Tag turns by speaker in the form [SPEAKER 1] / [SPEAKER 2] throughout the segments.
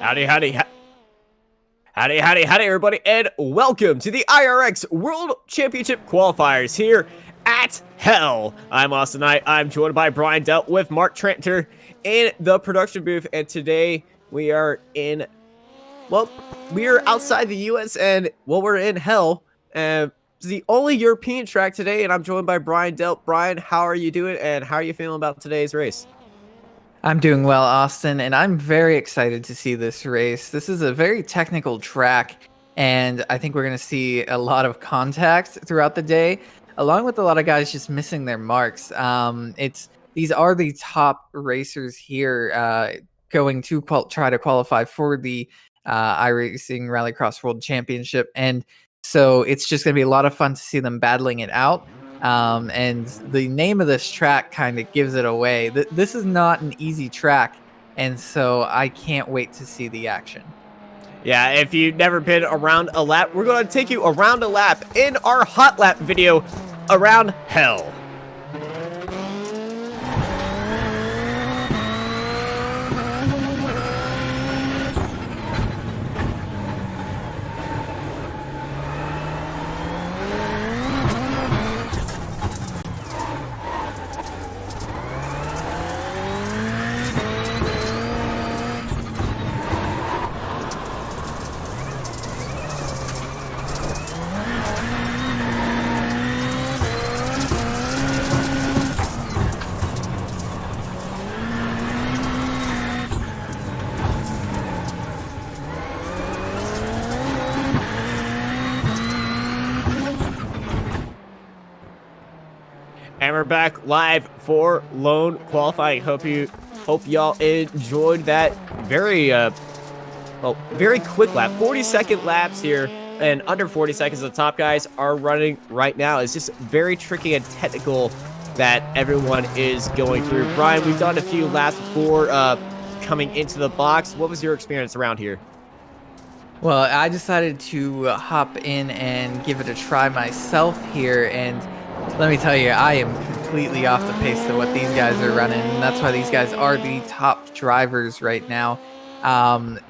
[SPEAKER 1] Howdy, everybody, and welcome to the iRacing World Championship Qualifiers here at Hell. I'm Austin Knight. I'm joined by Brian Delt with Mark Tranter in the production booth, and today we are we are outside the U.S. and, we're in Hell. It's the only European track today, and I'm joined by Brian Delt. Brian, how are you doing, and how are you feeling about today's race?
[SPEAKER 2] I'm doing well, Austin, and I'm very excited to see this race. This is a very technical track, and I think we're going to see a lot of contact throughout the day, along with a lot of guys just missing their marks. These are the top racers here going to try to qualify for the iRacing Rallycross World Championship, and so it's just going to be a lot of fun to see them battling it out. And the name of this track kind of gives it away. This is not an easy track, and so I can't wait to see the action.
[SPEAKER 1] Yeah, if you've never been around a lap, we're going to take you around a lap in our hot lap video around Hell. And we're back live for lone qualifying. Hope y'all enjoyed that very quick lap. 40-second laps here, and under 40 seconds the top guys are running right now. It's just very tricky and technical that everyone is going through. Brian, we've done a few laps before coming into the box. What was your experience around here?
[SPEAKER 2] Well, I decided to hop in and give it a try myself here, and let me tell you, I am completely off the pace of what these guys are running, and that's why these guys are the top drivers right now.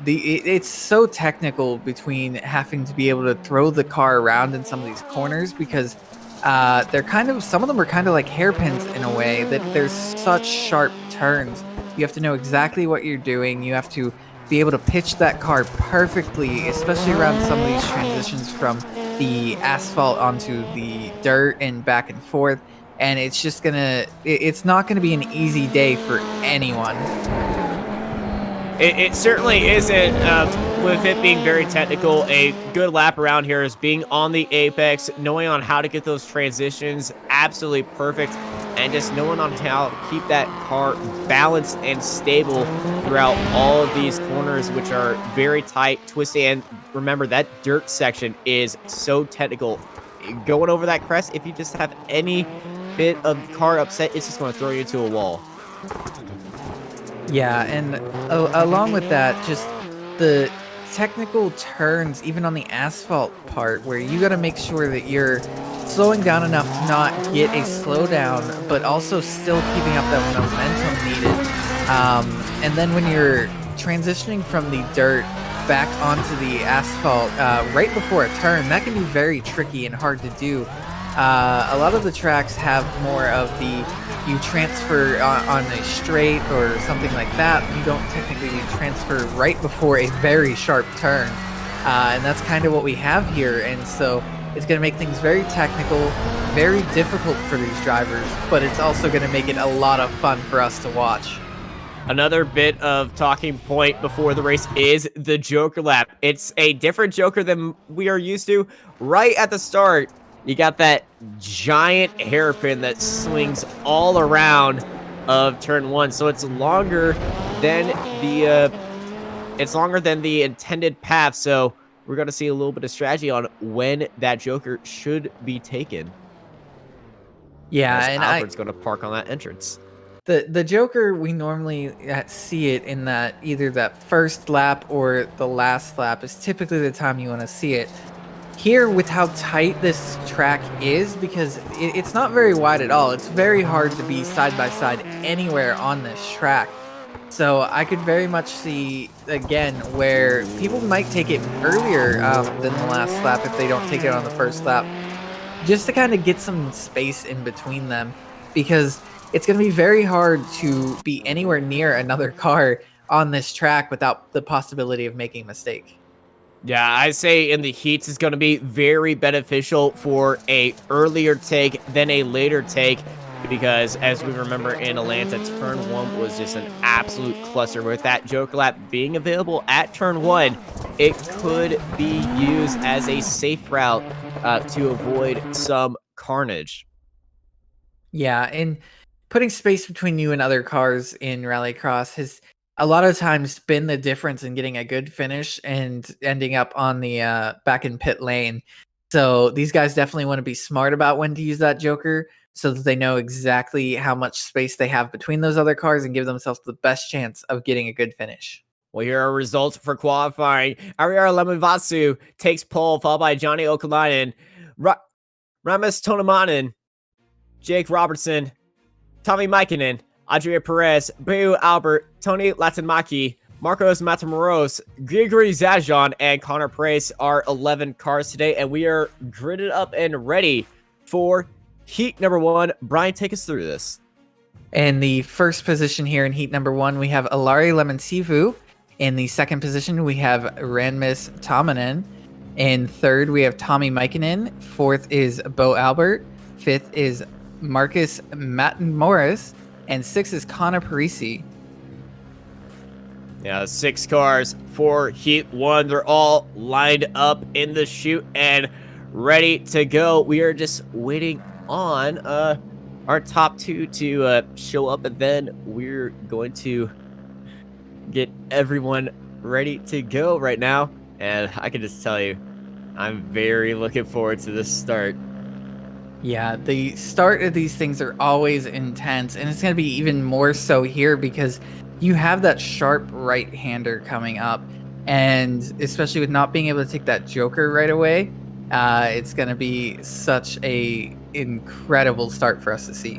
[SPEAKER 2] It's so technical between having to be able to throw the car around in some of these corners, because some of them are kind of like hairpins in a way, that there's such sharp turns. You have to know exactly what you're doing. You have to be able to pitch that car perfectly, especially around some of these transitions from the asphalt onto the dirt and back and forth. And it's not gonna be an easy day for anyone.
[SPEAKER 1] It certainly isn't. With it being very technical, a good lap around here is being on the apex, knowing on how to get those transitions absolutely perfect, and just knowing on how to keep that car balanced and stable throughout all of these corners, which are very tight, twisty, and remember, that dirt section is so technical. Going over that crest, if you just have any bit of car upset, it's just going to throw you into a wall.
[SPEAKER 2] Yeah, and along with that, just the technical turns, even on the asphalt part, where you got to make sure that you're slowing down enough to not get a slowdown, but also still keeping up that momentum needed. And then when you're transitioning from the dirt back onto the asphalt right before a turn, that can be very tricky and hard to do. A lot of the tracks have more of you transfer on a straight or something like that. You don't technically transfer right before a very sharp turn. And that's kind of what we have here. And so it's going to make things very technical, very difficult for these drivers, but it's also going to make it a lot of fun for us to watch.
[SPEAKER 1] Another bit of talking point before the race is the Joker lap. It's a different Joker than we are used to. Right at the start, you got that giant hairpin that swings all around of turn one, so it's longer than the intended path. So we're going to see a little bit of strategy on when that Joker should be taken.
[SPEAKER 2] Yeah,
[SPEAKER 1] and Alfred's going to park on that entrance.
[SPEAKER 2] The Joker, we normally see it in that either that first lap or the last lap is typically the time you want to see it. Here, with how tight this track is, because it's not very wide at all, it's very hard to be side by side anywhere on this track. So I could very much see, again, where people might take it earlier than the last lap if they don't take it on the first lap, just to kind of get some space in between them, because it's going to be very hard to be anywhere near another car on this track without the possibility of making a mistake.
[SPEAKER 1] Yeah, I say in the heats is going to be very beneficial for a earlier take than a later take because as we remember in Atlanta, turn 1 was just an absolute cluster. With that Joker lap being available at turn 1, it could be used as a safe route to avoid some carnage.
[SPEAKER 2] Yeah, and putting space between you and other cars in Rallycross has a lot of times been the difference in getting a good finish and ending up on the back in pit lane. So these guys definitely want to be smart about when to use that Joker so that they know exactly how much space they have between those other cars and give themselves the best chance of getting a good finish.
[SPEAKER 1] Well, here are results for qualifying. Ariara Lemonvatsu takes pole, followed by Johnny Okalainen, Ramis Tonemanen, Jake Robertson, Tommy Mikinen, Adria Perez, Beu Albert, Tony Latinmaki, Marcos Matamoros, Grigory Zajan, and Connor Price are 11 cars today, and we are gridded up and ready for heat number 1. Brian, take us through this.
[SPEAKER 2] In the first position here in heat number 1, we have Alari Lemonsivu. In the second position, we have Ranmis Tamanen. In third, we have Tommy Mikinen. Fourth is Bo Albert. Fifth is Marcus Morris. And sixth is Connor Parisi.
[SPEAKER 1] Yeah, 6 cars for heat 1. They're all lined up in the chute and ready to go. We are just waiting on our top 2 to show up, and then we're going to get everyone ready to go right now. And I can just tell you, I'm very looking forward to this start.
[SPEAKER 2] Yeah, the start of these things are always intense, and it's going to be even more so here because you have that sharp right-hander coming up, and especially with not being able to take that Joker right away, it's going to be such a incredible start for us to see.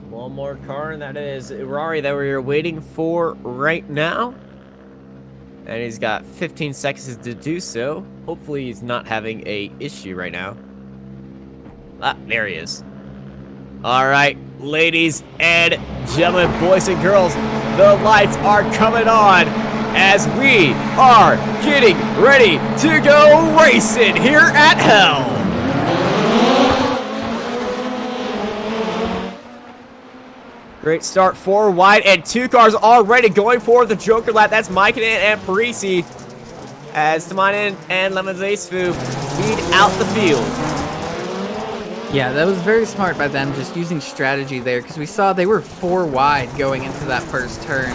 [SPEAKER 1] One more car, and that is Rari that we're waiting for right now. And he's got 15 seconds to do so. Hopefully he's not having a issue right now. Ah, there he is. All right, ladies and gentlemen, boys and girls, the lights are coming on as we are getting ready to go racing here at Hell. Great start, 4 wide, and 2 cars already going for the Joker lap. That's Mikinen and Parisi as Tamanen and Lemonzacefu lead out the field.
[SPEAKER 2] Yeah, that was very smart by them, just using strategy there, because we saw they were 4 wide going into that first turn.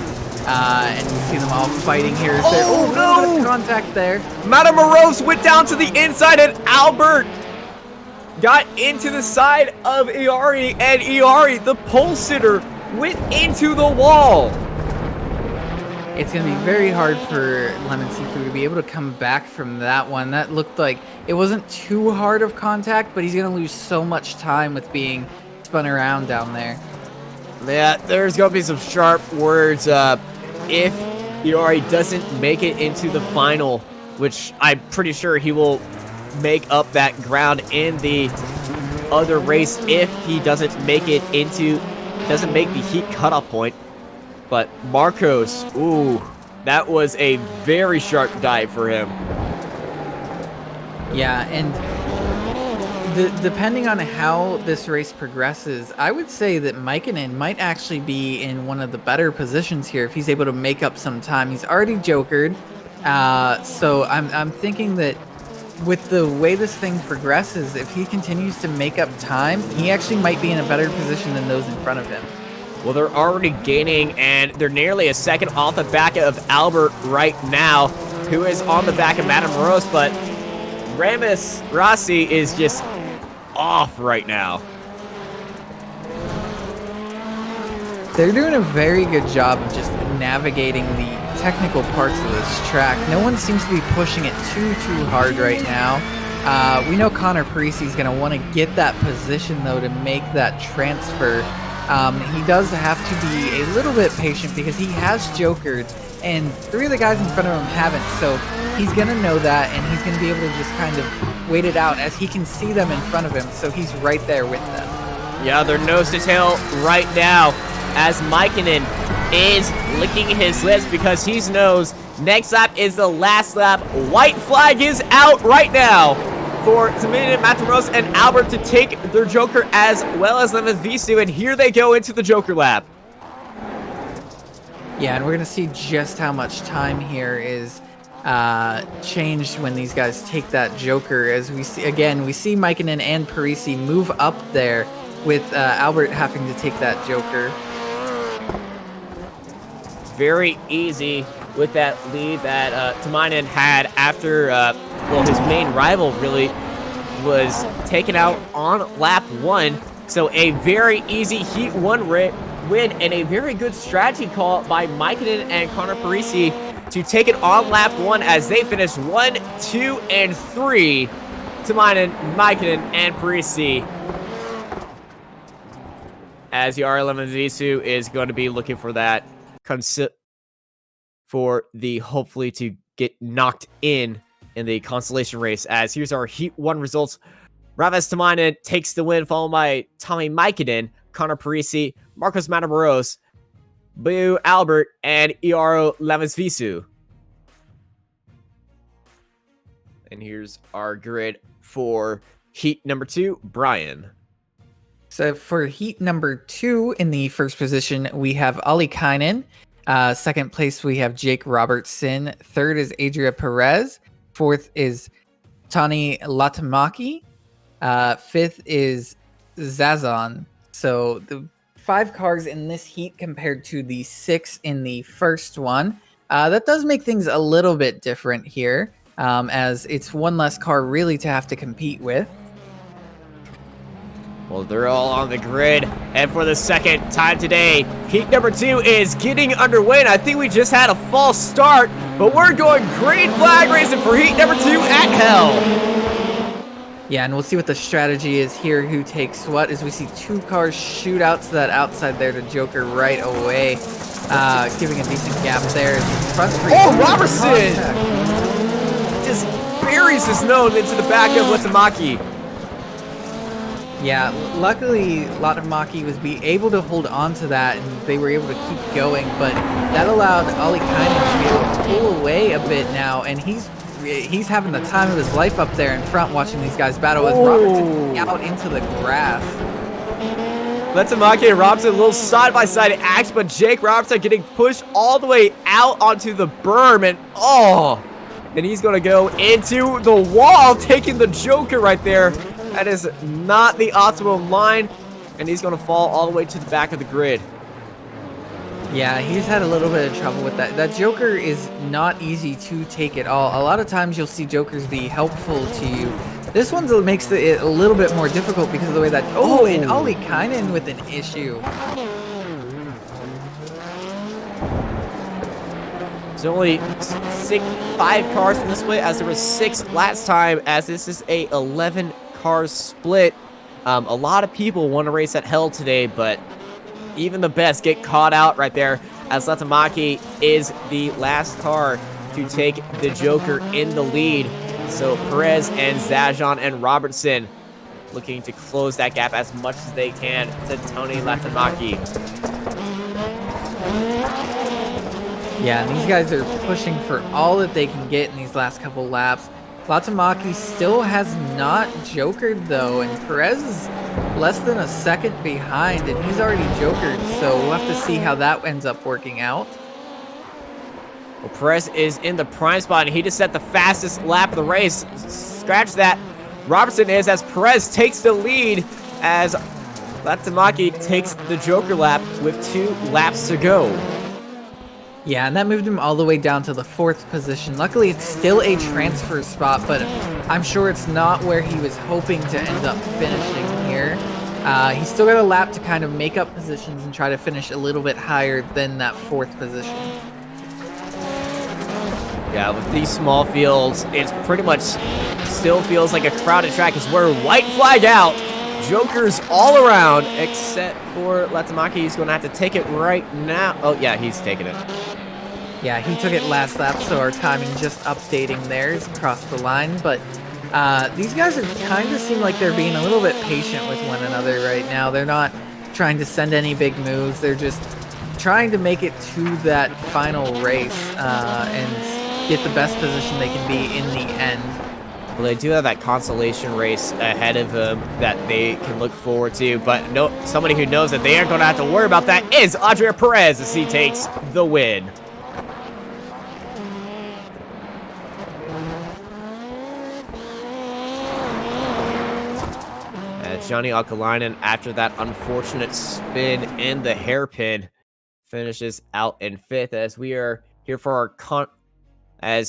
[SPEAKER 2] And you see them all fighting here.
[SPEAKER 1] Oh, no!
[SPEAKER 2] Contact there.
[SPEAKER 1] Matamoros went down to the inside, and Albert got into the side of Iari, and Iari, the pole sitter, went into the wall.
[SPEAKER 2] It's going to be very hard for Lemon Seafood to be able to come back from that one. That looked like it wasn't too hard of contact, but he's going to lose so much time with being spun around down there.
[SPEAKER 1] Yeah, there's going to be some sharp words if Iari doesn't make it into the final, which I'm pretty sure he will make up that ground in the other race if he doesn't make it into, doesn't make the heat cutoff point. But Marcos, ooh, that was a very sharp dive for him.
[SPEAKER 2] Yeah, and depending on how this race progresses, I would say that Mikinen might actually be in one of the better positions here if he's able to make up some time. He's already jokered, so I'm thinking that with the way this thing progresses, if he continues to make up time, he actually might be in a better position than those in front of him.
[SPEAKER 1] Well, they're already gaining, and they're nearly a second off the back of Albert right now, who is on the back of Madame Rose, but Ramis Rossi is just off right now.
[SPEAKER 2] They're doing a very good job of just navigating the technical parts of this track. No one seems to be pushing it too hard right now. We know Connor Parisi's going to want to get that position, though, to make that transfer. He does have to be a little bit patient because he has jokered, and 3 of the guys in front of him haven't, so he's going to know that, and he's going to be able to just kind of wait it out as he can see them in front of him, so he's right there with them.
[SPEAKER 1] Yeah, they're nose to tail right now as Mikinen is licking his lips because he knows next lap is the last lap. White flag is out right now for Tamina, Matamoros, and Albert to take their Joker as well as Lemon Visu, and here they go into the Joker lap.
[SPEAKER 2] Yeah, and we're going to see just how much time here is changed when these guys take that Joker. As we see, again, we see Mikinen and Parisi move up there with Albert having to take that Joker.
[SPEAKER 1] It's very easy with that lead that Tamainen had after, well, his main rival really was taken out on lap 1. So a very easy Heat 1 win and a very good strategy call by Mikinen and Connor Parisi to take it on lap 1 as they finished 1, 2, and 3. Tamainen, Mikinen, and Parisi. As the R11 Zisu is going to be looking for that for the hopefully to get knocked in the consolation race. As here's our Heat 1 results. Raves Tamainen takes the win, followed by Tommy Mikinen, Connor Parisi, Marcos Matamoros, Boo Albert, and Iaro Lamesvisu. And here's our grid for Heat number 2, Brian.
[SPEAKER 2] So for Heat number 2, in the first position, we have Ali Kainen. Second place, we have Jake Robertson. Third is Adria Perez. Fourth is Tani Latamaki. Fifth is Zazon. So the 5 cars in this heat compared to the 6 in the first one. That does make things a little bit different here, as it's 1 less car really to have to compete with.
[SPEAKER 1] Well, they're all on the grid, and for the second time today, Heat number 2 is getting underway, and I think we just had a false start, but we're going green flag racing for Heat number 2 at Hell.
[SPEAKER 2] Yeah, and we'll see what the strategy is here, who takes what, as we see 2 cars shoot out to that outside there to Joker right away, giving a decent gap there.
[SPEAKER 1] Oh, Robertson! Just buries his nose into the back of Latamaki.
[SPEAKER 2] Yeah, luckily Latamaki was able to hold on to that, and they were able to keep going, but that allowed Ali Kainen to be able to pull away a bit now, and he's having the time of his life up there in front watching these guys battle as Robertson out into the grass.
[SPEAKER 1] Latamaki and Robertson, a little side-by-side action, but Jake Robertson getting pushed all the way out onto the berm, and he's going to go into the wall, taking the Joker right there. That is not the optimal line, and he's going to fall all the way to the back of the grid.
[SPEAKER 2] Yeah, he's had a little bit of trouble with that. That Joker is not easy to take at all. A lot of times you'll see Jokers be helpful to you. This one makes it a little bit more difficult because of the way that... Oh, and Ali Kainen with an issue.
[SPEAKER 1] There's only 5 cars in the split, as there was 6 last time, as this is a 11 car split. A lot of people want to race at Hell today, but even the best get caught out right there, as Latamaki is the last car to take the Joker in the lead. So Perez and Zajon and Robertson looking to close that gap as much as they can to Tony Latamaki.
[SPEAKER 2] Yeah, and these guys are pushing for all that they can get in these last couple laps. Latamaki still has not jokered though, and Perez is less than a second behind, and he's already jokered, so we'll have to see how that ends up working out.
[SPEAKER 1] Well, Perez is in the prime spot, and he just set the fastest lap of the race. Scratch that. Robertson is, as Perez takes the lead, as Latamaki takes the Joker lap with 2 laps to go.
[SPEAKER 2] Yeah, and that moved him all the way down to the 4th position. Luckily, it's still a transfer spot, but I'm sure it's not where he was hoping to end up finishing here. He's still got a lap to kind of make up positions and try to finish a little bit higher than that 4th position.
[SPEAKER 1] Yeah, with these small fields, it's pretty much still feels like a crowded track as we're white flag out. Jokers all around, except for Latamaki. He's going to have to take it right now. Oh, yeah, he's taking it.
[SPEAKER 2] Yeah, he took it last lap, so our timing just updating theirs across the line. But these guys are kind of seem like they're being a little bit patient with one another right now. They're not trying to send any big moves. They're just trying to make it to that final race and get the best position they can be in the end.
[SPEAKER 1] Well, they do have that consolation race ahead of them that they can look forward to, but no, somebody who knows that they aren't going to have to worry about that is Andrea Perez as he takes the win. Johnny Alkalainen, after that unfortunate spin in the hairpin, finishes out in 5th as we are here for our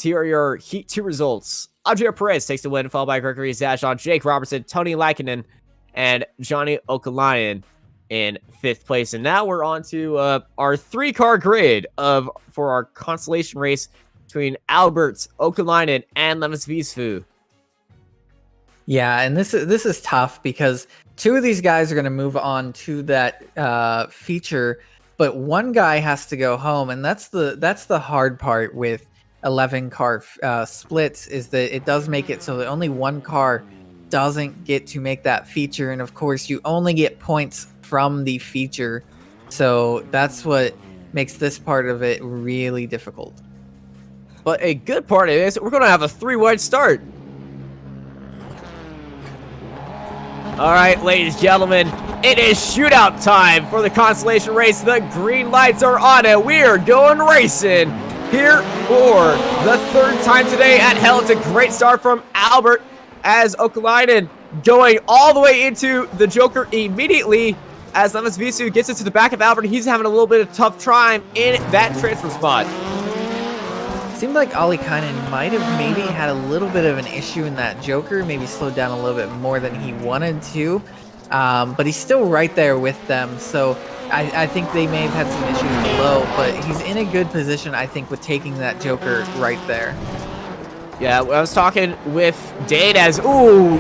[SPEAKER 1] here are your Heat 2 results. Andrea Perez takes the win, followed by Gregory Zajon, Jake Robertson, Tony Lackinen, and Johnny Okalainen in 5th place. And now we're on to our 3-car grid for our consolation race between Alberts, Okalainen, and Levis Visvu.
[SPEAKER 2] Yeah, and this is tough because 2 of these guys are going to move on to that feature, but one guy has to go home, and that's the hard part with 11 car splits, is that it does make it so that only one car doesn't get to make that feature, and of course you only get points from the feature, so that's what makes this part of it really difficult.
[SPEAKER 1] But a good part of it is we're going to have a 3-wide start. All right, ladies and gentlemen, it is shootout time for the consolation race. The green lights are on and we are going racing here for the 3rd time today at Hell. It's a great start from Albert as Okalainen going all the way into the Joker immediately as Levis Visu gets into the back of Albert. He's having a little bit of tough time in that transfer spot.
[SPEAKER 2] Seemed like Ollie Kynan might have maybe had a little bit of an issue in that Joker, maybe slowed down a little bit more than he wanted to, but he's still right there with them, so I think they may have had some issues below, but he's in a good position, I think, with taking that Joker right there.
[SPEAKER 1] Yeah, I was talking with Dade as, ooh,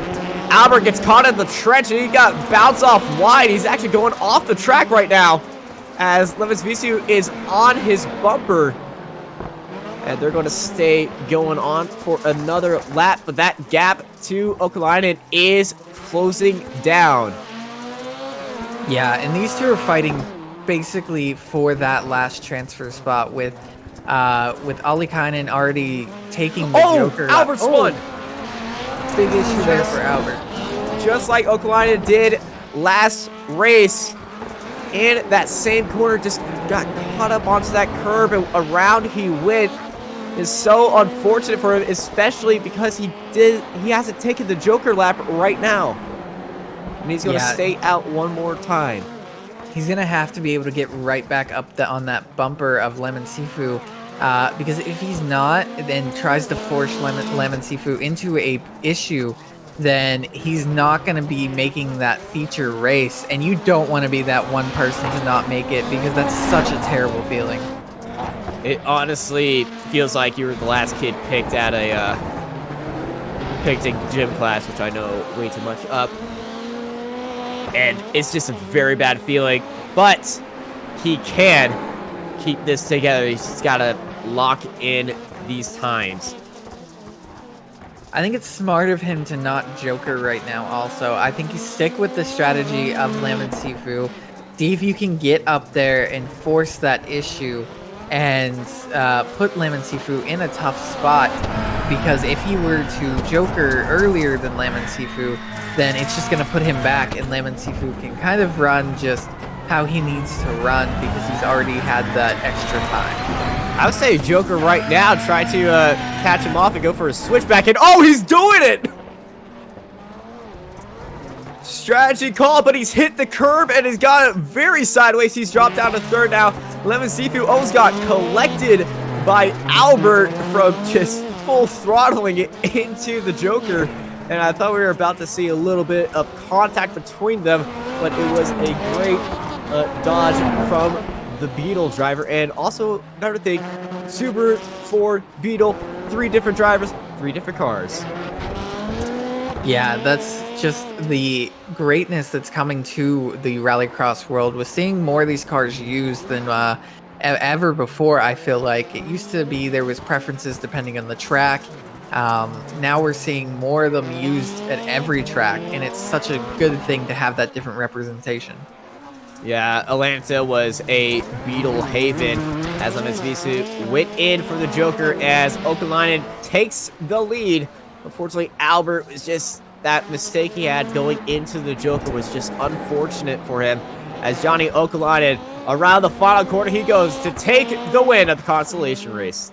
[SPEAKER 1] Albert gets caught in the trench and he got bounced off wide. He's actually going off the track right now as Levis Visu is on his bumper. And they're going to stay going on for another lap, but that gap to Okalainen is closing down.
[SPEAKER 2] Yeah, and these 2 are fighting basically for that last transfer spot with Ollie Kynan already taking the Joker.
[SPEAKER 1] Albert spun!
[SPEAKER 2] Big issue there for Albert.
[SPEAKER 1] Just like Okalainen did last race, in that same corner, just got caught up onto that curb and around he went. Is so unfortunate for him, especially because he hasn't taken the Joker lap right now. And he's going to stay out one more time.
[SPEAKER 2] He's going to have to be able to get right back up on that bumper of Lemon Sifu, because if he's not, then tries to force Lemon Sifu into a issue, then he's not going to be making that feature race, and you don't want to be that one person to not make it, because that's such a terrible feeling.
[SPEAKER 1] It honestly feels like you were the last kid picked at a gym class, which I know way too much up. And it's just a very bad feeling, but he can keep this together. He's just got to lock in these times.
[SPEAKER 2] I think it's smart of him to not Joker right now also. I think you stick with the strategy of Lemon Sifu. See if you can get up there and force that issue and put Lemon Sifu in a tough spot, because if he were to Joker earlier than Lemon Sifu, then it's just going to put him back, and Lemon Sifu can kind of run just how he needs to run because he's already had that extra time.
[SPEAKER 1] I would say Joker right now, try to catch him off and go for a switchback, and oh, he's doing it! Strategy call, but he's hit the curb and has got it very sideways. He's dropped down to 3rd now. Lemon Sifu almost got collected by Albert from just full throttling it into the Joker. And I thought we were about to see a little bit of contact between them, but it was a great dodge from the Beetle driver. And also, another thing, Subaru, Ford, Beetle, 3 different drivers, 3 different cars.
[SPEAKER 2] Yeah, that's just the greatness that's coming to the Rallycross world. We're seeing more of these cars used than ever before. I feel like it used to be there was preferences depending on the track. Now we're seeing more of them used at every track, and it's such a good thing to have that different representation.
[SPEAKER 1] Yeah, Atlanta was a Beetle haven as Mitsubishi went in for the Joker as Okalainen takes the lead. Unfortunately, Albert was just that mistake he had going into the Joker was just unfortunate for him. As Johnny Okalainen around the final corner, he goes to take the win of the consolation race.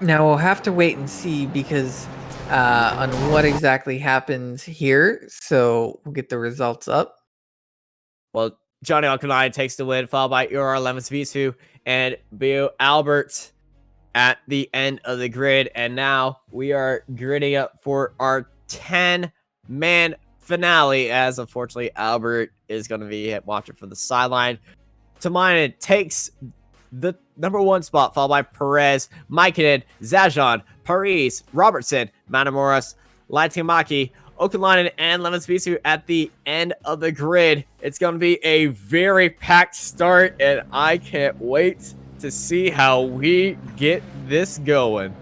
[SPEAKER 2] Now we'll have to wait and see because on what exactly happens here. So we'll get the results up.
[SPEAKER 1] Well, Johnny Okalainen takes the win, followed by Ura Lemons and Bio Albert at the end of the grid. And now we are gridding up for our 10-man finale, as unfortunately Albert is going to be watching from the sideline. Tamainen takes the #1 spot, followed by Perez, Maikinen, Zajon, Paris, Robertson, Matamoros, Laitimaki, Okalainen, and Lemons at the end of the grid. It's going to be a very packed start, and I can't wait to see how we get this going.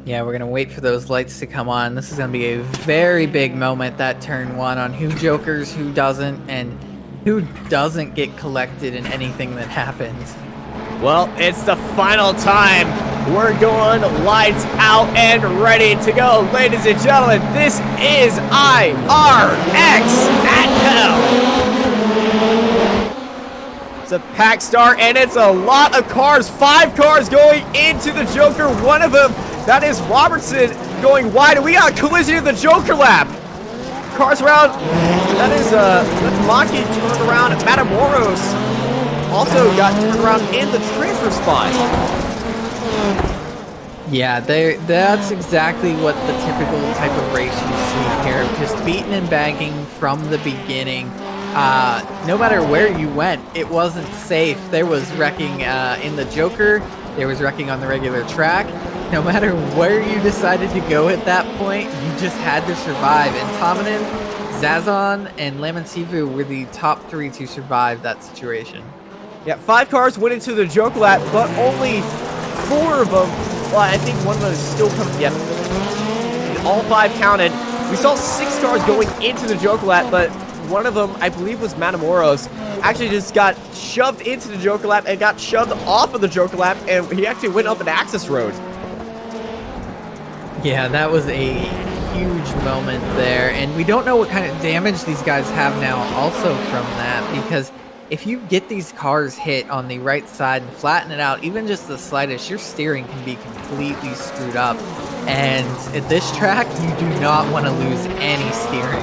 [SPEAKER 2] Yeah, we're going to wait for those lights to come on. This is going to be a very big moment, that turn 1, on who jokers, who doesn't, and who doesn't get collected in anything that happens.
[SPEAKER 1] Well, it's the final time. We're going lights out and ready to go. Ladies and gentlemen, this is iRX at hell. It's a packed start, and it's a lot of cars. 5 cars going into the Joker. One of them, that is Robertson, going wide. And we got a collision in the Joker lap. Cars around. That is, that's Maki turned around. Matamoros also got turned around in the transfer spot.
[SPEAKER 2] Yeah, that's exactly what the typical type of race you see here. Just beating and banging from the beginning. No matter where you went, it wasn't safe. There was wrecking in the Joker. There was wrecking on the regular track. No matter where you decided to go at that point, you just had to survive. And Tamanen, Zazon, and Lamansivu were the top 3 to survive that situation.
[SPEAKER 1] Yeah, 5 cars went into the Joker lap, but only 4 of them. Well, I think one of them is still coming. Yeah, all 5 counted. We saw 6 cars going into the Joker lap, but one of them, I believe, was Matamoros, actually just got shoved into the Joker lap and got shoved off of the Joker lap, and he actually went up an access road.
[SPEAKER 2] Yeah, that was a huge moment there, and we don't know what kind of damage these guys have now also from that, because if you get these cars hit on the right side and flatten it out, even just the slightest, your steering can be completely screwed up. And at this track, you do not want to lose any steering.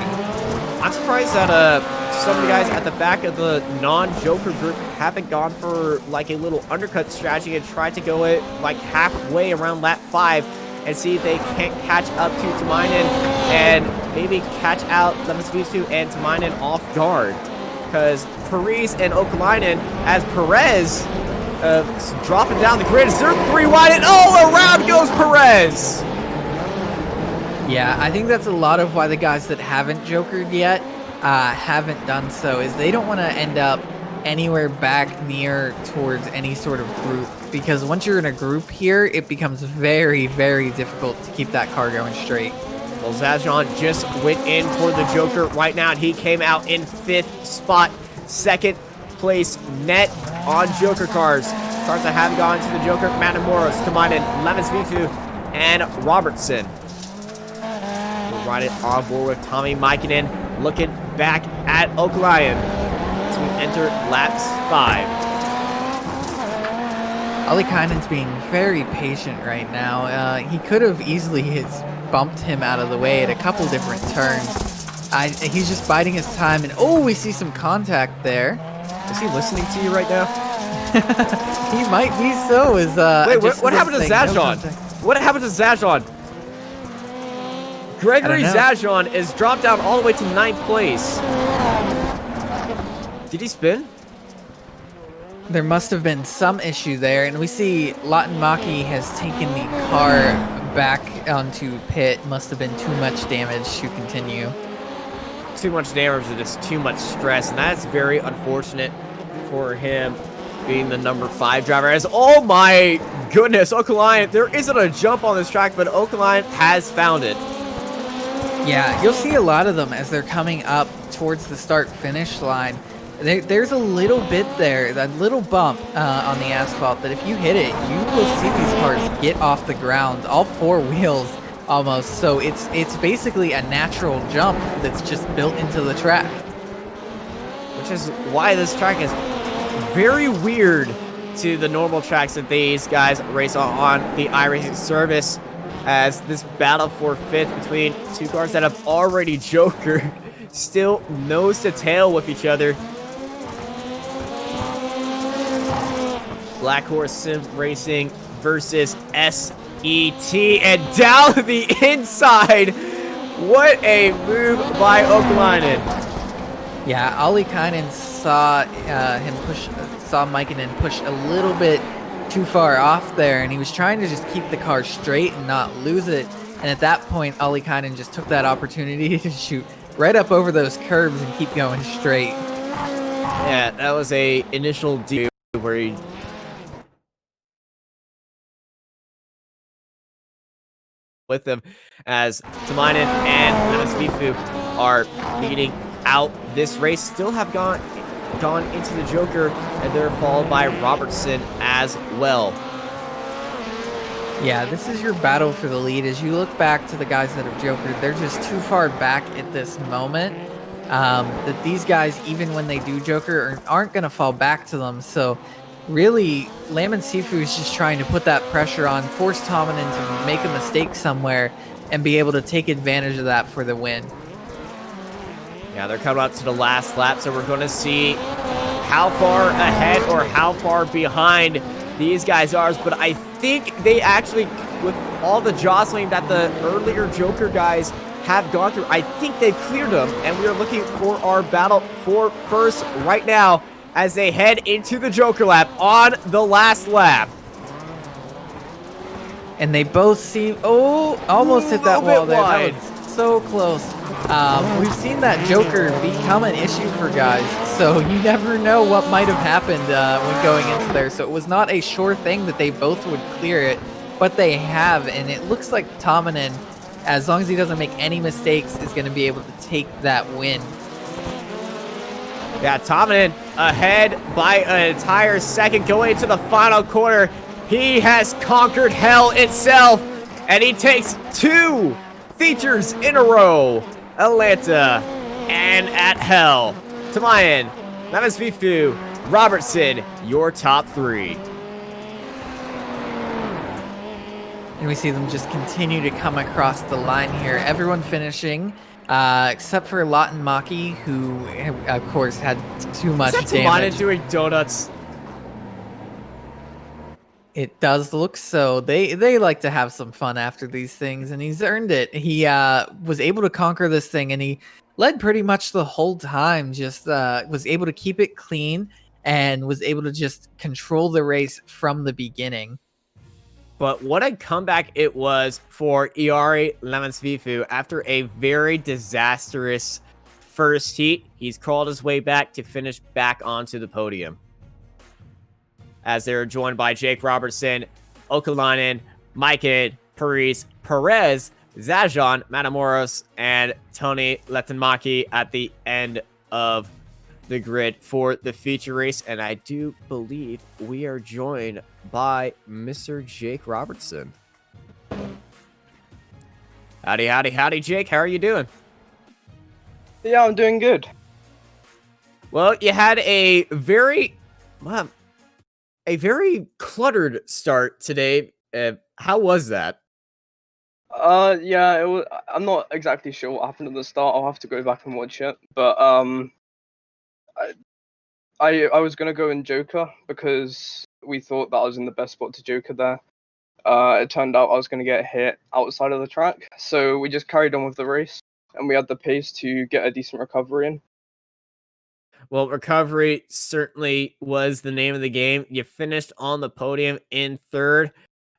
[SPEAKER 1] I'm surprised that some of the guys at the back of the non-Joker group haven't gone for like a little undercut strategy and tried to go it like halfway around lap 5 and see if they can't catch up to Tamainen and maybe catch out Lemons and Tamainen off guard. Because Paris and Okalainen, as Perez dropping down the grid, is there 3 wide, and all around goes Perez.
[SPEAKER 2] Yeah, I think that's a lot of why the guys that haven't jokered yet haven't done so, is they don't want to end up anywhere back near towards any sort of group, because once you're in a group here, it becomes very, very difficult to keep that car going straight.
[SPEAKER 1] Well, Zajon just went in for the Joker right now, and he came out in 5th spot, 2nd place net on Joker cars. Cars that have gone to the Joker: Matamoros, Tamainen, Lemons and Robertson. We're riding on board with Tommy Maikinen, looking back at Okalainen as we enter laps 5.
[SPEAKER 2] Alikainen's being very patient right now. He could have easily bumped him out of the way at a couple different turns. He's just biding his time, and oh, we see some contact there.
[SPEAKER 1] Is he listening to you right now?
[SPEAKER 2] He might be so.
[SPEAKER 1] Wait, what happened to Zajon? What happened to Zajon? Gregory Zajon is dropped down all the way to 9th place. Did he spin?
[SPEAKER 2] There must have been some issue there, and we see Maki has taken the car back onto pit. Must have been too much damage to continue.
[SPEAKER 1] Too much damage and just too much stress, and that's very unfortunate for him being the number 5 driver. As oh my goodness, Okalion, there isn't a jump on this track, but Okalion has found it.
[SPEAKER 2] Yeah, you'll see a lot of them as they're coming up towards the start-finish line. There's a little bit there, that little bump on the asphalt that if you hit it, you will see these cars get off the ground, all 4 wheels almost. So it's basically a natural jump that's just built into the track.
[SPEAKER 1] Which is why this track is very weird to the normal tracks that these guys race on the iRacing service, as this battle for 5th between 2 cars that have already jokered still nose to tail with each other. Black Horse Sim Racing versus SET, and down the inside. What a move by Okalainen.
[SPEAKER 2] Yeah, Ollikainen saw saw Mikkonen push a little bit too far off there, and he was trying to just keep the car straight and not lose it. And at that point, Ollikainen just took that opportunity to shoot right up over those curbs and keep going straight.
[SPEAKER 1] Yeah, that was a initial deal where he with them, as Tamainen and Vifu are leading out this race, still have gone into the Joker, and they're followed by Robertson as well.
[SPEAKER 2] Yeah, this is your battle for the lead. As you look back to the guys that have jokered, they're just too far back at this moment. That these guys, even when they do joker, aren't going to fall back to them. So really, Lamb Sifu is just trying to put that pressure on, force Tomanen to make a mistake somewhere, and be able to take advantage of that for the win.
[SPEAKER 1] Yeah, they're coming up to the last lap, so we're going to see how far ahead or how far behind these guys are. But I think they actually, with all the jostling that the earlier Joker guys have gone through, I think they've cleared them, and we are looking for our battle for first right now as they head into the Joker lap on the last lap.
[SPEAKER 2] And they both seem, almost hit that wall there. That was so close. We've seen that Joker become an issue for guys, so you never know what might have happened when going into there. So it was not a sure thing that they both would clear it, but they have, and it looks like Tomanen, as long as he doesn't make any mistakes, is going to be able to take that win.
[SPEAKER 1] Yeah, Tomanen ahead by an entire second going into the final corner. He has conquered hell itself, and he takes 2 features in a row. Atlanta and at hell. Tamayan, Namasvifu, Robertson, your top 3.
[SPEAKER 2] And we see them just continue to come across the line here. Everyone finishing, except for Maki, who, of course, had too much damage. Is that
[SPEAKER 1] Tamayan doing donuts?
[SPEAKER 2] It does look so. They like to have some fun after these things, and he's earned it. He was able to conquer this thing, and he led pretty much the whole time. Just was able to keep it clean and was able to just control the race from the beginning.
[SPEAKER 1] But what a comeback it was for Iari Lemonsvifu after a very disastrous first heat. He's crawled his way back to finish back onto the podium, as they're joined by Jake Robertson, Okalainen, Mikon, Perez, Zajon, Matamoros, and Tony Letenmaki at the end of the grid for the feature race. And I do believe we are joined by Mr. Jake Robertson. Howdy, howdy, howdy, Jake. How are you doing?
[SPEAKER 3] Yeah, I'm doing good.
[SPEAKER 1] Well, you had a very cluttered start today. How was that?
[SPEAKER 3] Yeah, it was, I'm not exactly sure what happened at the start. I'll have to go back and watch it. But I was gonna go in Joker because we thought that I was in the best spot to Joker there. It turned out I was gonna get hit outside of the track, so we just carried on with the race, and we had the pace to get a decent recovery in.
[SPEAKER 1] Well, recovery certainly was the name of the game. You finished on the podium in third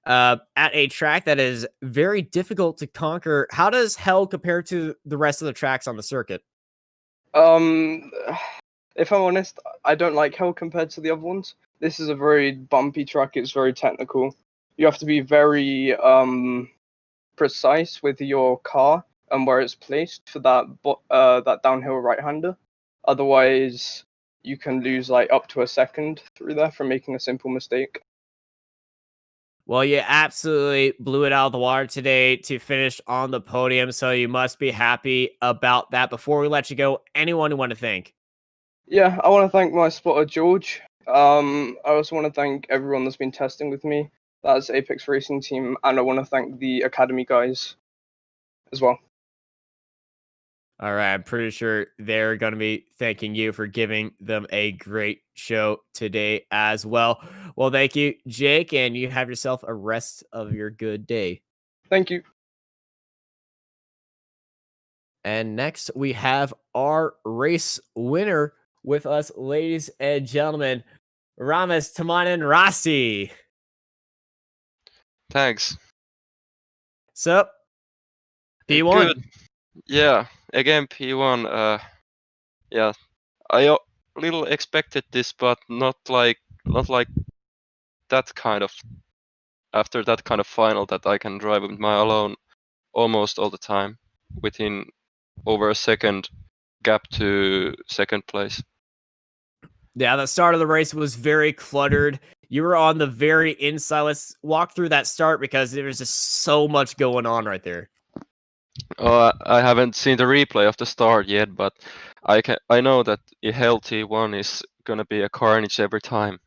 [SPEAKER 1] at a track that is very difficult to conquer. How does hell compare to the rest of the tracks on the circuit?
[SPEAKER 3] Um, if I'm honest, I don't like Hell compared to the other ones. This is a very bumpy track. It's very technical. You have to be very precise with your car and where it's placed for that downhill right-hander. Otherwise, you can lose like up to a second through there from making a simple mistake.
[SPEAKER 1] Well, you absolutely blew it out of the water today to finish on the podium, so you must be happy about that. Before we let you go, anyone you want to thank?
[SPEAKER 3] Yeah, I want to thank my spotter George. I also want to thank everyone that's been testing with me. That's Apex Racing Team, and I want to thank the Academy guys as well.
[SPEAKER 1] All right, I'm pretty sure they're going to be thanking you for giving them a great show today as well. Well, thank you, Jake, and you have yourself a rest of your good day.
[SPEAKER 3] Thank you.
[SPEAKER 1] And next, we have our race winner with us, ladies and gentlemen, Rames Tamanen Rossi.
[SPEAKER 4] Thanks.
[SPEAKER 1] So, P1.
[SPEAKER 4] Good. Yeah, again P1. Yeah, I little expected this, but not like that kind of after that kind of final that I can drive with my alone almost all the time within over a second gap to second place.
[SPEAKER 1] Yeah, the start of the race was very cluttered. You were on the very inside. Let's walk through that start because there was just so much going on right there.
[SPEAKER 4] I haven't seen the replay of the start yet, but I know that a healthy one is gonna be a carnage every time.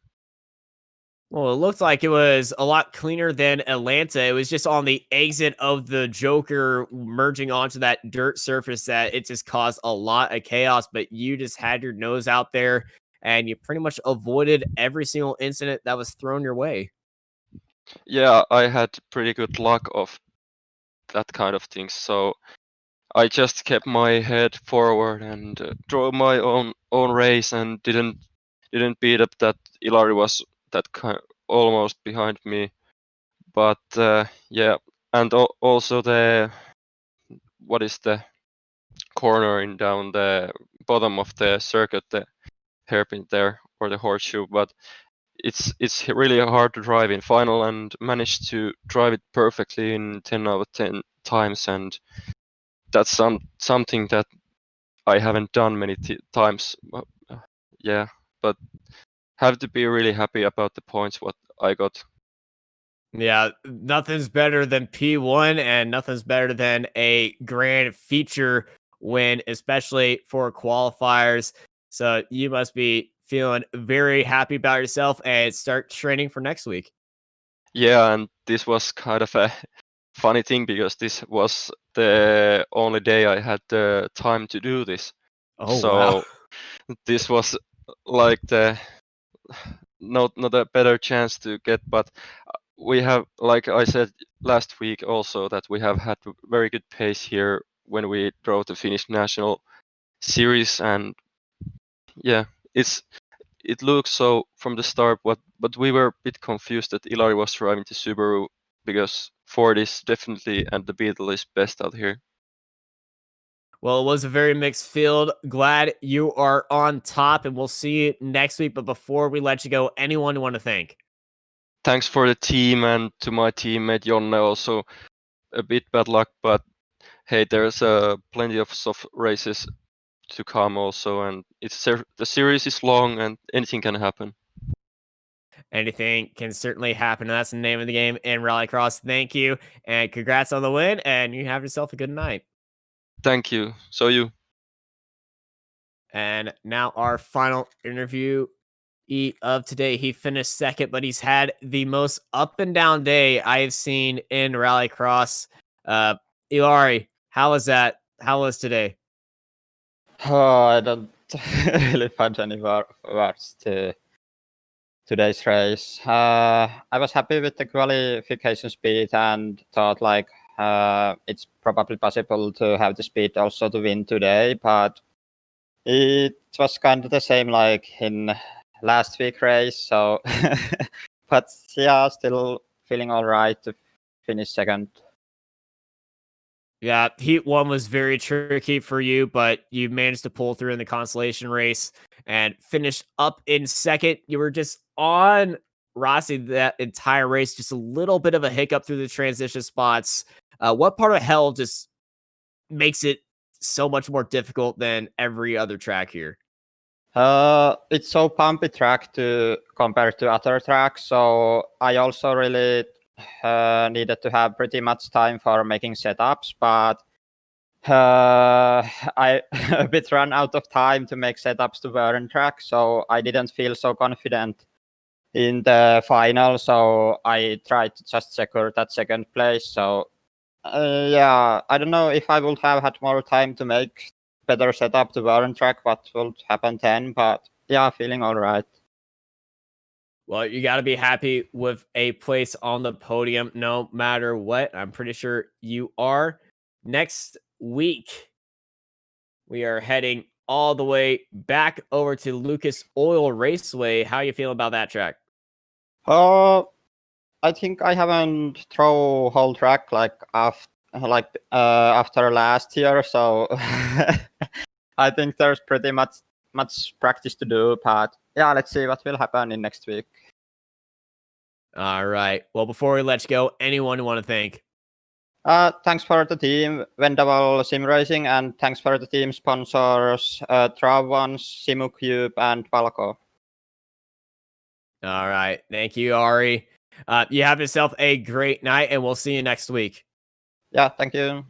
[SPEAKER 1] Well, it looked like it was a lot cleaner than Atlanta. It was just on the exit of the Joker merging onto that dirt surface that it just caused a lot of chaos, but you just had your nose out there and you pretty much avoided every single incident that was thrown your way.
[SPEAKER 4] Yeah, I had pretty good luck of that kind of things, so I just kept my head forward and drove my own race and didn't beat up that Ilari was that kind almost behind me. But yeah, and also the what is the cornering down the bottom of the circuit, the hairpin there or the horseshoe, but it's really hard to drive in final and managed to drive it perfectly in 10 out of 10 times, and that's something that I haven't done many times. Yeah, but have to be really happy about the points what I got.
[SPEAKER 1] Yeah, nothing's better than P1 and nothing's better than a grand feature win, especially for qualifiers. So you must be feeling very happy about yourself and start training for next week.
[SPEAKER 4] Yeah, and this was kind of a funny thing because this was the only day I had the time to do this.
[SPEAKER 1] Oh, wow.
[SPEAKER 4] So this was like the not a better chance to get, but we have, like I said last week also, that we have had very good pace here when we drove the Finnish national series, and yeah, it looks so from the start, but we were a bit confused that Ilari was driving the Subaru because Ford is definitely and the Beetle is best out here.
[SPEAKER 1] Well, it was a very mixed field. Glad you are on top, and we'll see you next week. But before we let you go, anyone you want to thank?
[SPEAKER 4] Thanks for the team and to my teammate Jonne also. A bit bad luck, but hey, there's plenty of soft races to come also, and the series is long and anything can happen.
[SPEAKER 1] Anything can certainly happen. That's the name of the game in Rallycross. Thank you, and congrats on the win, and you have yourself a good night.
[SPEAKER 4] Thank you. So you.
[SPEAKER 1] And now our final interview of today. He finished second, but he's had the most up and down day I've seen in Rallycross. Ilari, how was that? How was today?
[SPEAKER 5] Oh, I don't really find any words to today's race. I was happy with the qualification speed and thought like it's probably possible to have the speed also to win today, but It was kind of the same like in last week race, so but yeah, still feeling all right to finish second.
[SPEAKER 1] Yeah, Heat 1 was very tricky for you, but you managed to pull through in the consolation race and finish up in second. You were just on Rossi that entire race, just a little bit of a hiccup through the transition spots. What part of hell just makes it so much more difficult than every other track here?
[SPEAKER 5] It's so bumpy track to compare to other tracks, so I also really needed to have pretty much time for making setups, but I a bit ran out of time to make setups to Burn track, so I didn't feel so confident in the final. So I tried to just secure that second place. So yeah, I don't know if I would have had more time to make better setup to Burn track, what would happen then? But yeah, feeling all right.
[SPEAKER 1] Well, you got to be happy with a place on the podium no matter what. I'm pretty sure you are. Next week, we are heading all the way back over to Lucas Oil Raceway. How you feeling about that track?
[SPEAKER 5] I think I haven't thrown whole track after last year, so I think there's pretty much practice to do. But yeah, let's see what will happen in next week.
[SPEAKER 1] All right. Well, before we let you go, anyone you want to thank?
[SPEAKER 5] Thanks for the team, Vendaval Sim Racing, and thanks for the team sponsors, Travons, SimuCube, and Valco.
[SPEAKER 1] All right. Thank you, Ari. You have yourself a great night, and we'll see you next week.
[SPEAKER 5] Yeah, thank you.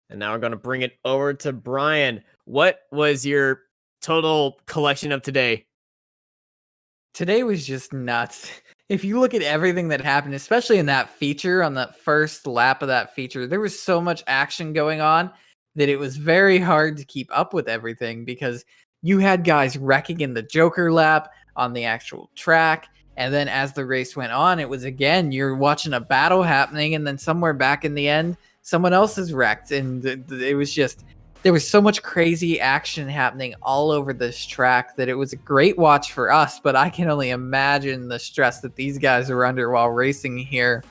[SPEAKER 1] And now we're going to bring it over to Brian. What was your total collection of today?
[SPEAKER 2] Today was just nuts. If you look at everything that happened, especially in that feature, on the first lap of that feature, there was so much action going on that it was very hard to keep up with everything because you had guys wrecking in the Joker lap on the actual track. And then as the race went on, it was again, you're watching a battle happening. And then somewhere back in the end, someone else is wrecked. And it was just, there was so much crazy action happening all over this track that it was a great watch for us, but I can only imagine the stress that these guys were under while racing here.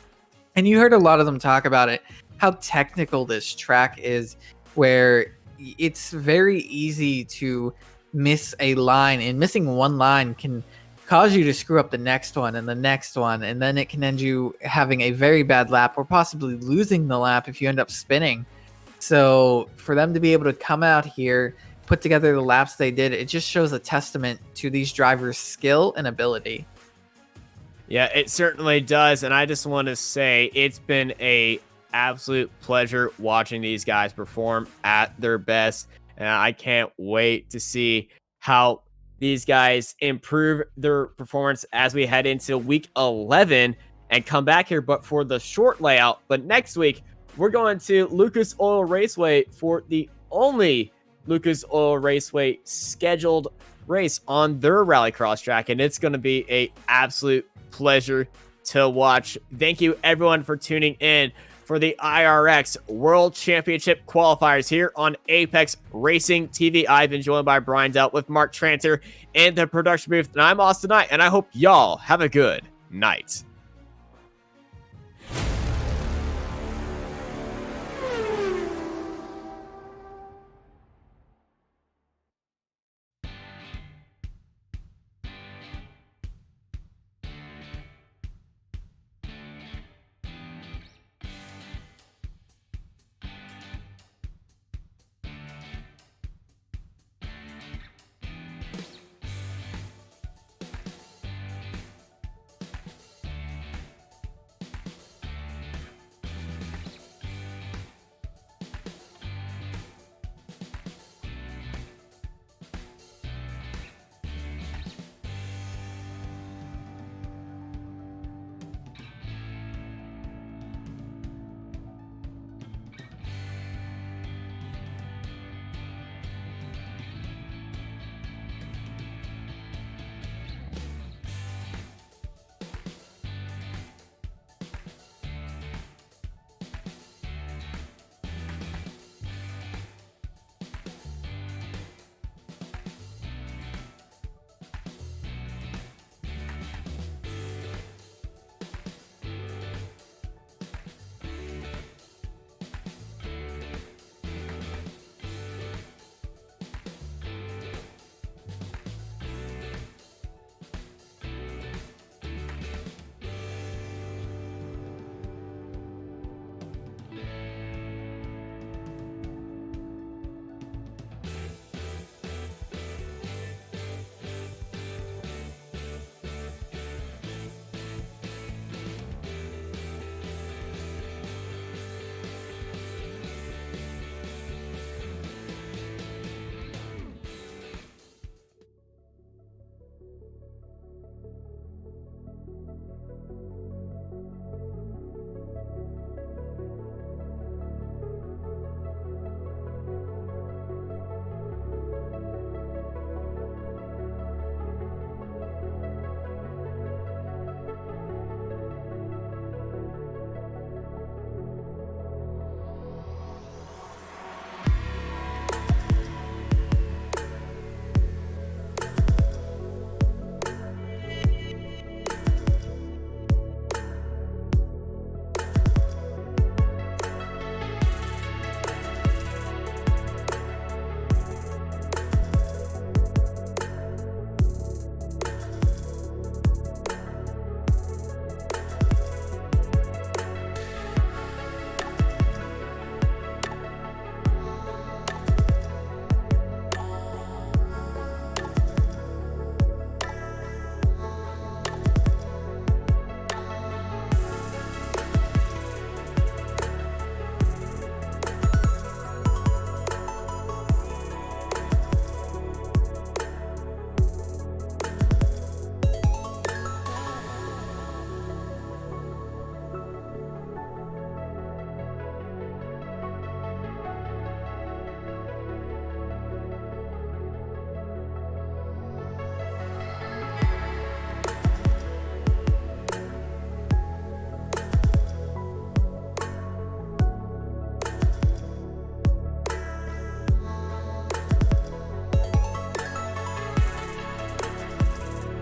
[SPEAKER 2] And you heard a lot of them talk about it, how technical this track is, where it's very easy to miss a line, and missing one line can cause you to screw up the next one and the next one, and then it can end you having a very bad lap or possibly losing the lap if you end up spinning. So for them to be able to come out here, put together the laps they did, it just shows a testament to these drivers' skill and ability.
[SPEAKER 1] Yeah, it certainly does. And I just want to say it's been a absolute pleasure watching these guys perform at their best. And I can't wait to see how these guys improve their performance as we head into week 11 and come back here, but for the short layout. But next week, we're going to Lucas Oil Raceway for the only Lucas Oil Raceway scheduled race on their Rallycross track, and it's going to be a absolute pleasure to watch. Thank you, everyone, for tuning in for the IRX World Championship Qualifiers here on Apex Racing TV. I've been joined by Brian Delt with Mark Tranter in the production booth, and I'm Austin Knight, and I hope y'all have a good night.